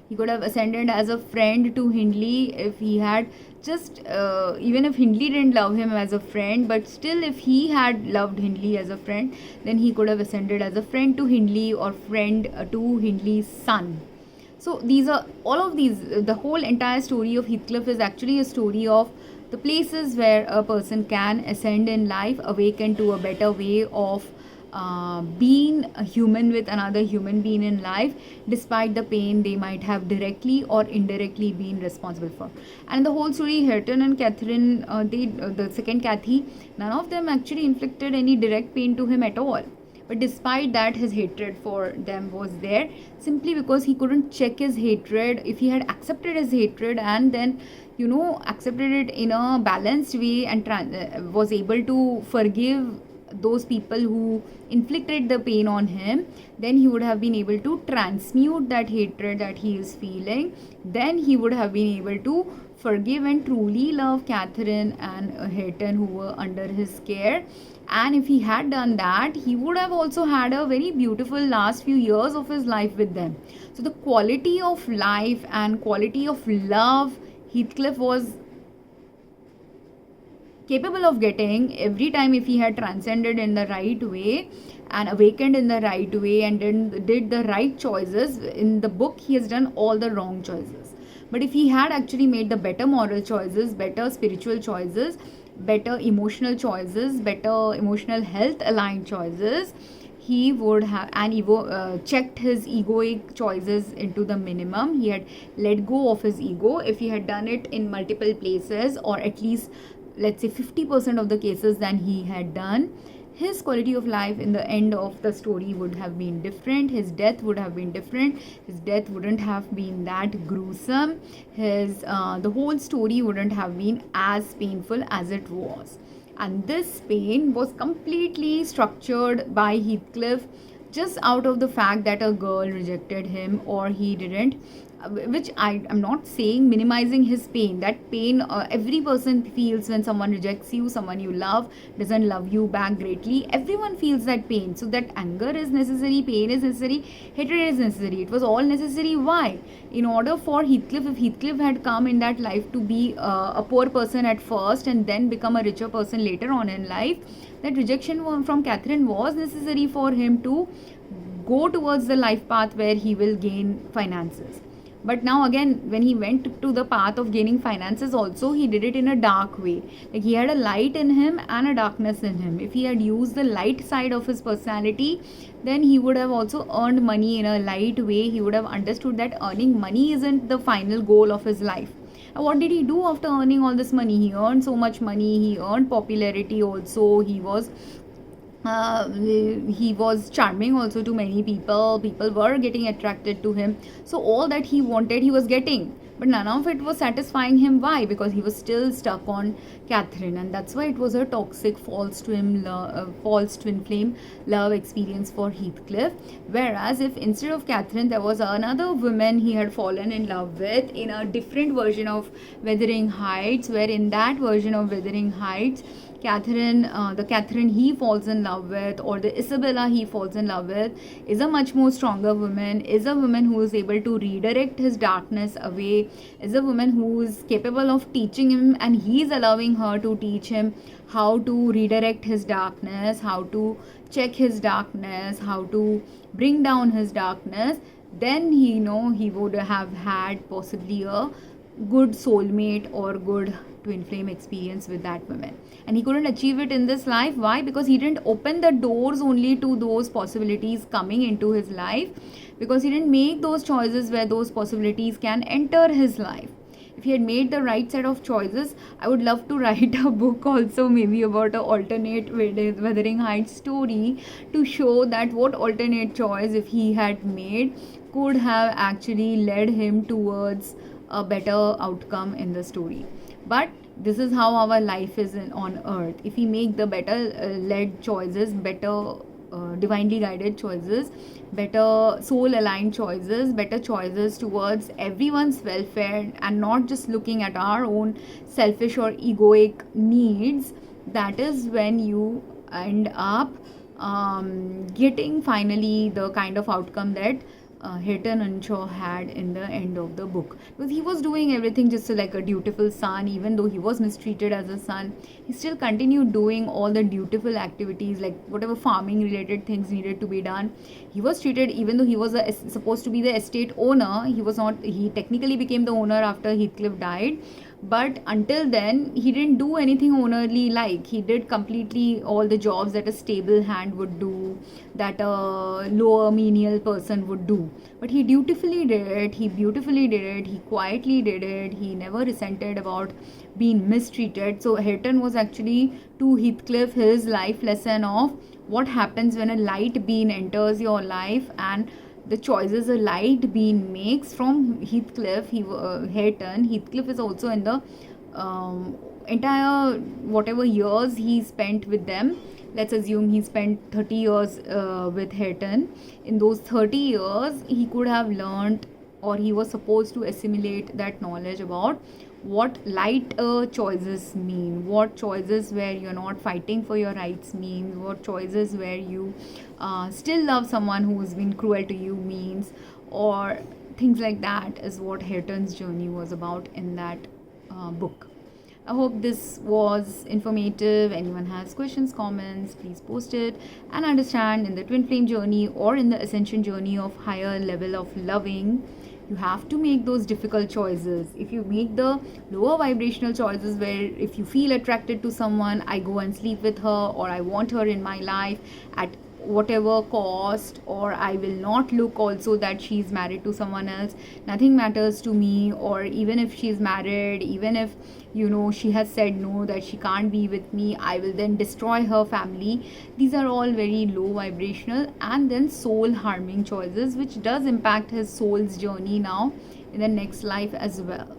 He could have ascended as a friend to Hindley if he had just, even if Hindley didn't love him as a friend, but still if he had loved Hindley as a friend, then he could have ascended as a friend to Hindley or friend to Hindley's son. So these are all of these, the whole entire story of Heathcliff is actually a story of the places where a person can ascend in life, awaken to a better way of being a human with another human being in life, despite the pain they might have directly or indirectly been responsible for. And the whole story, Hareton and Catherine, the second Cathy, none of them actually inflicted any direct pain to him at all. But despite that, his hatred for them was there, simply because he couldn't check his hatred. If he had accepted his hatred and then accepted it in a balanced way and was able to forgive those people who inflicted the pain on him, then he would have been able to transmute that hatred that he is feeling. Then he would have been able to forgive and truly love Catherine and Hareton, who were under his care. And if he had done that, he would have also had a very beautiful last few years of his life with them. So the quality of life and quality of love Heathcliff was capable of getting every time if he had transcended in the right way and awakened in the right way and did the right choices. In the book, he has done all the wrong choices. But if he had actually made the better moral choices, better spiritual choices, better emotional choices, better emotional health aligned choices, he would have checked his egoic choices into the minimum. He had let go of his ego. If he had done it in multiple places, or at least let's say 50% of the cases than he had done, his quality of life in the end of the story would have been different. His death would have been different. His death wouldn't have been that gruesome. His the whole story wouldn't have been as painful as it was. And this pain was completely structured by Heathcliff just out of the fact that a girl rejected him, or he didn't, which I am not saying minimizing his pain. That pain every person feels when someone rejects you, someone you love doesn't love you back greatly. Everyone feels that pain. So that anger is necessary, pain is necessary, hatred is necessary. It was all necessary. Why? In order for Heathcliff, if Heathcliff had come in that life to be a poor person at first and then become a richer person later on in life, that rejection from Catherine was necessary for him to go towards the life path where he will gain finances. But now again, when he went to the path of gaining finances also, he did it in a dark way. Like, he had a light in him and a darkness in him. If he had used the light side of his personality, then he would have also earned money in a light way. He would have understood that earning money isn't the final goal of his life. And what did he do after earning all this money? He earned so much money. He earned popularity also. He was charming also to many people. People were getting attracted to him. So all that he wanted, he was getting. But none of it was satisfying him. Why? Because he was still stuck on Catherine, and that's why it was a toxic false twin flame love experience for Heathcliff. Whereas if instead of Catherine there was another woman he had fallen in love with in a different version of Wuthering Heights, where in that version of Wuthering Heights, the Catherine he falls in love with, or the Isabella he falls in love with, is a much more stronger woman, is a woman who is able to redirect his darkness away, is a woman who is capable of teaching him, and he is allowing her to teach him how to redirect his darkness, how to check his darkness, how to bring down his darkness. Then he would have had possibly a good soulmate or good twin flame experience with that woman, and he couldn't achieve it in this life. Why? Because he didn't open the doors only to those possibilities coming into his life, because he didn't make those choices where those possibilities can enter his life. If he had made the right set of choices, I would love to write a book also, maybe about an alternate Wuthering Heights story, to show that what alternate choice if he had made could have actually led him towards a better outcome in the story. But this is how our life is on earth. If we make the better led choices, better divinely guided choices, better soul aligned choices, better choices towards everyone's welfare, and not just looking at our own selfish or egoic needs, that is when you end up getting finally the kind of outcome that Hareton Earnshaw had in the end of the book. Because he was doing everything just like a dutiful son. Even though he was mistreated as a son, he still continued doing all the dutiful activities, like whatever farming related things needed to be done. He was treated, even though he was supposed to be the estate owner, he was not. He technically became the owner after Heathcliff died, but until then he didn't do anything ownerly like. He did completely all the jobs that a stable hand would do, that a lower menial person would do, but he dutifully did it, he beautifully did it, he quietly did it, he never resented about being mistreated. So Hareton was actually to Heathcliff his life lesson of what happens when a light being enters your life, and the choices a light being makes. From Heathcliff, Hareton, Heathcliff is also in the entire whatever years he spent with them. Let's assume he spent 30 years with Hareton. In those 30 years, he could have learned, or he was supposed to assimilate that knowledge about what light choices mean, what choices where you're not fighting for your rights means, what choices where you still love someone who's been cruel to you means, or things like that is what Hareton's journey was about in that book. I hope this was informative. Anyone has questions, comments, please post it. And understand, in the twin flame journey or in the ascension journey of higher level of loving, you have to make those difficult choices. If you make the lower vibrational choices, where if you feel attracted to someone, I go and sleep with her, or I want her in my life at whatever cost, or I will not look also that she's married to someone else. Nothing matters to me. Or even if she's married, even if she has said no, that she can't be with me, I will then destroy her family. These are all very low vibrational and then soul harming choices, which does impact his soul's journey now in the next life as well.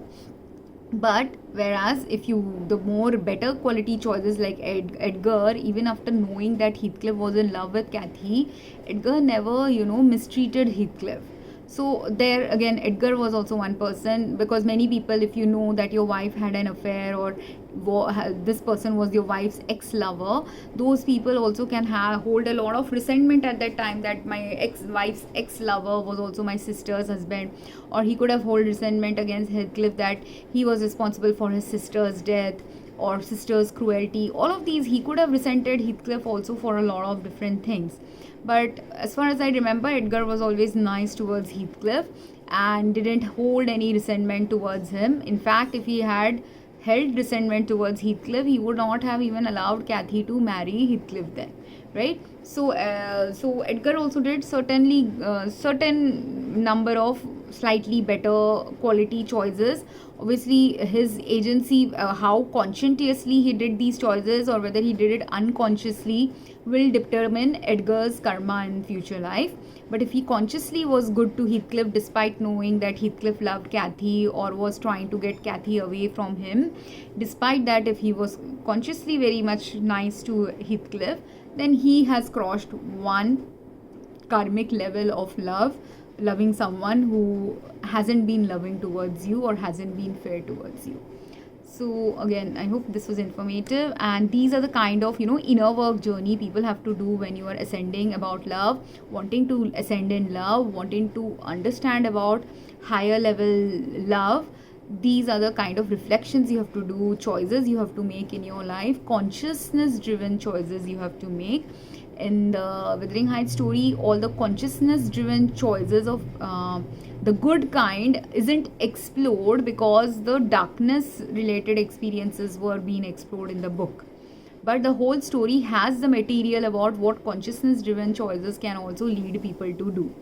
But whereas if you the more better quality choices like Edgar, even after knowing that Heathcliff was in love with Kathy, Edgar never mistreated Heathcliff. So there again, Edgar was also one person, because many people, if you know that your wife had an affair, or this person was your wife's ex-lover, those people also can hold a lot of resentment at that time, that my ex-wife's ex-lover was also my sister's husband. Or he could have hold resentment against Heathcliff, that he was responsible for his sister's death or sister's cruelty. All of these, he could have resented Heathcliff also for a lot of different things. But as far as I remember, Edgar was always nice towards Heathcliff and didn't hold any resentment towards him. In fact, if he had held resentment towards Heathcliff, he would not have even allowed Kathy to marry Heathcliff then, right? So Edgar also did certain number of slightly better quality choices. Obviously, his agency, how conscientiously he did these choices, or whether he did it unconsciously, will determine Edgar's karma in future life. But if he consciously was good to Heathcliff despite knowing that Heathcliff loved Kathy or was trying to get Kathy away from him, despite that, if he was consciously very much nice to Heathcliff, then he has crossed one karmic level of love, loving someone who hasn't been loving towards you or hasn't been fair towards you. So again, I hope this was informative, and these are the kind of inner work journey people have to do when you are ascending about love, wanting to ascend in love, wanting to understand about higher level love. These are the kind of reflections you have to do, choices you have to make in your life, consciousness driven choices you have to make. In the Wuthering Heights story, all the consciousness driven choices of the good kind isn't explored, because the darkness related experiences were being explored in the book. But the whole story has the material about what consciousness driven choices can also lead people to do,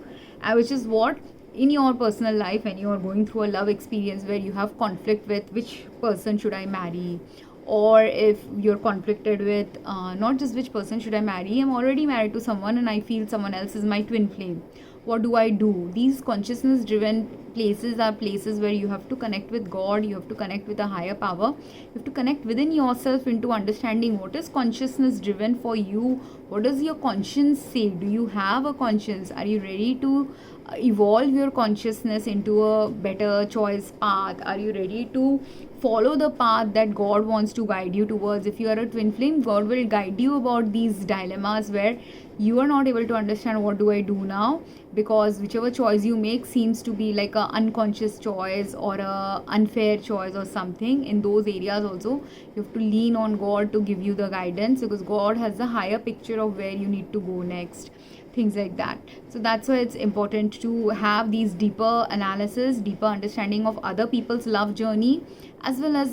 which is what in your personal life, when you are going through a love experience where you have conflict with which person should I marry, or if you're conflicted with not just which person should I marry, I'm already married to someone and I feel someone else is my twin flame, what do I do? These consciousness driven places are places where you have to connect with God, you have to connect with a higher power, you have to connect within yourself into understanding what is consciousness driven for you, what does your conscience say, do you have a conscience, are you ready to evolve your consciousness into a better choice path, are you ready to follow the path that God wants to guide you towards? If you are a twin flame, God will guide you about these dilemmas where you are not able to understand what do I do now, because whichever choice you make seems to be like a unconscious choice or a unfair choice or something. In those areas also, you have to lean on God to give you the guidance, because God has the higher picture of where you need to go next, things like that. So that's why it's important to have these deeper analysis, deeper understanding of other people's love journey, as well as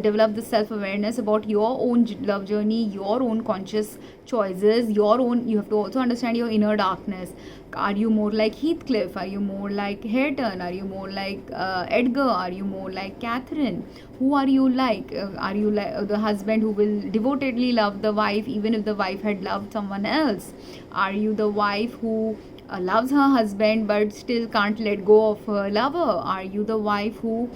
develop the self-awareness about your own love journey, your own conscious choices, your own. You have to also understand your inner darkness. Are you more like Heathcliff? Are you more like Hareton? Are you more like Edgar? Are you more like Catherine? Who are you like? Are you like the husband who will devotedly love the wife even if the wife had loved someone else? Are you the wife who loves her husband but still can't let go of her lover? Are you the wife who,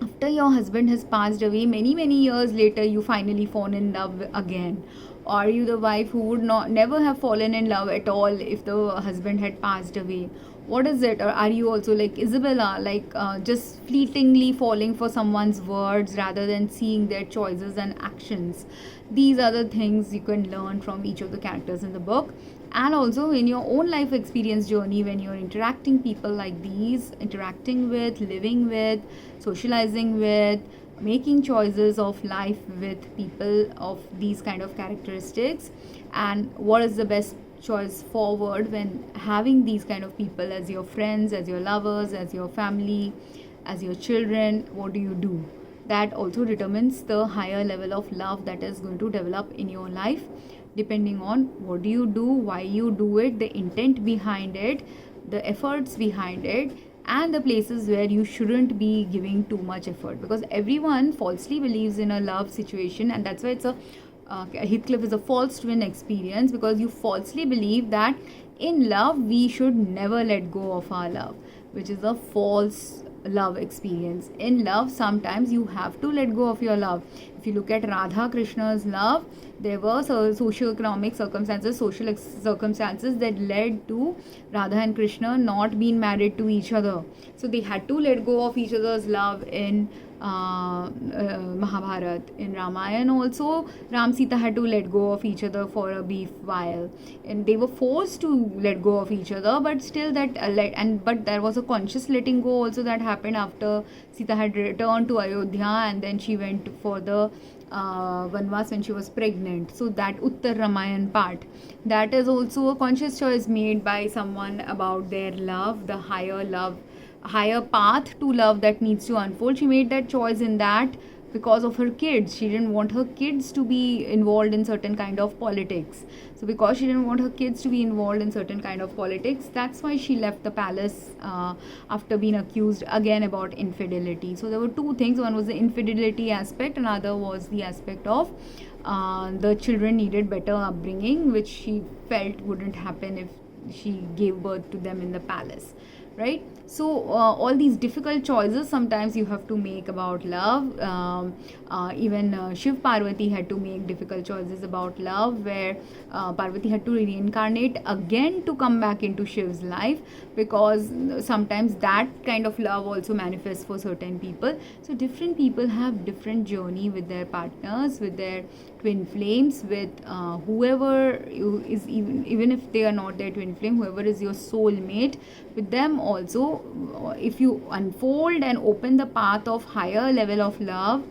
after your husband has passed away, many years later, you finally fall in love again? Are you the wife who would never have fallen in love at all if the husband had passed away? What is it? Or are you also like Isabella, like just fleetingly falling for someone's words rather than seeing their choices and actions? These are the things you can learn from each of the characters in the book. And also in your own life experience journey, when you're interacting people like these, interacting with, living with, socializing with, making choices of life with people of these kind of characteristics, and what is the best choice forward when having these kind of people as your friends, as your lovers, as your family, as your children, what do you do? That also determines the higher level of love that is going to develop in your life. depending on what do you do, why you do it, the intent behind it, the efforts behind it, and the places where you shouldn't be giving too much effort, because everyone falsely believes in a love situation, and that's why it's a Heathcliff is a false twin experience, because you falsely believe that in love we should never let go of our love, which is a false love experience. In love, sometimes you have to let go of your love. If you look at Radha Krishna's love, there were socio-economic circumstances, circumstances that led to Radha and Krishna not being married to each other. So they had to let go of each other's love in Mahabharat. In Ramayana also, Ram Sita had to let go of each other for a brief while, and they were forced to let go of each other, but still that but there was a conscious letting go also that happened after Sita had returned to Ayodhya, and then she went for the Vanvas when she was pregnant. So that Uttar Ramayan part, that is also a conscious choice made by someone about their love, the higher path to love that needs to unfold. She made that choice in that because of her kids. She didn't want her kids to be involved in certain kind of politics. So because she didn't want her kids to be involved in certain kind of politics, that's why she left the palace after being accused again about infidelity. So there were two things. One was the infidelity aspect, another was the aspect of the children needed better upbringing, which she felt wouldn't happen if she gave birth to them in the palace, right? So all these difficult choices sometimes you have to make about love. Even Shiv Parvati had to make difficult choices about love, where Parvati had to reincarnate again to come back into Shiv's life, because sometimes that kind of love also manifests for certain people. So different people have different journey with their partners, with their twin flames, with whoever is, even if they are not their twin flame, whoever is your soulmate, with them also. If you unfold and open the path of higher level of love,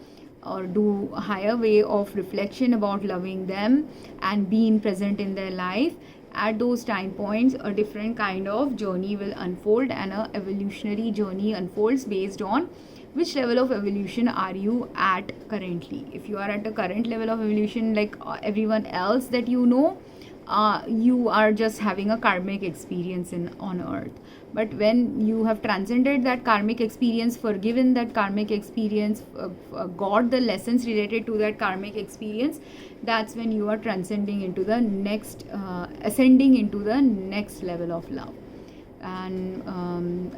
or do a higher way of reflection about loving them and being present in their life, at those time points a different kind of journey will unfold, and a evolutionary journey unfolds based on which level of evolution are you at currently. If you are at the current level of evolution like everyone else that you know, you are just having a karmic experience on earth. But when you have transcended that karmic experience, forgiven that karmic experience, got the lessons related to that karmic experience, that's when you are transcending into the next, ascending into the next level of love. And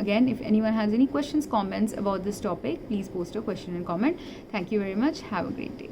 again, if anyone has any questions, comments about this topic, please post a question and comment. Thank you very much. Have a great day.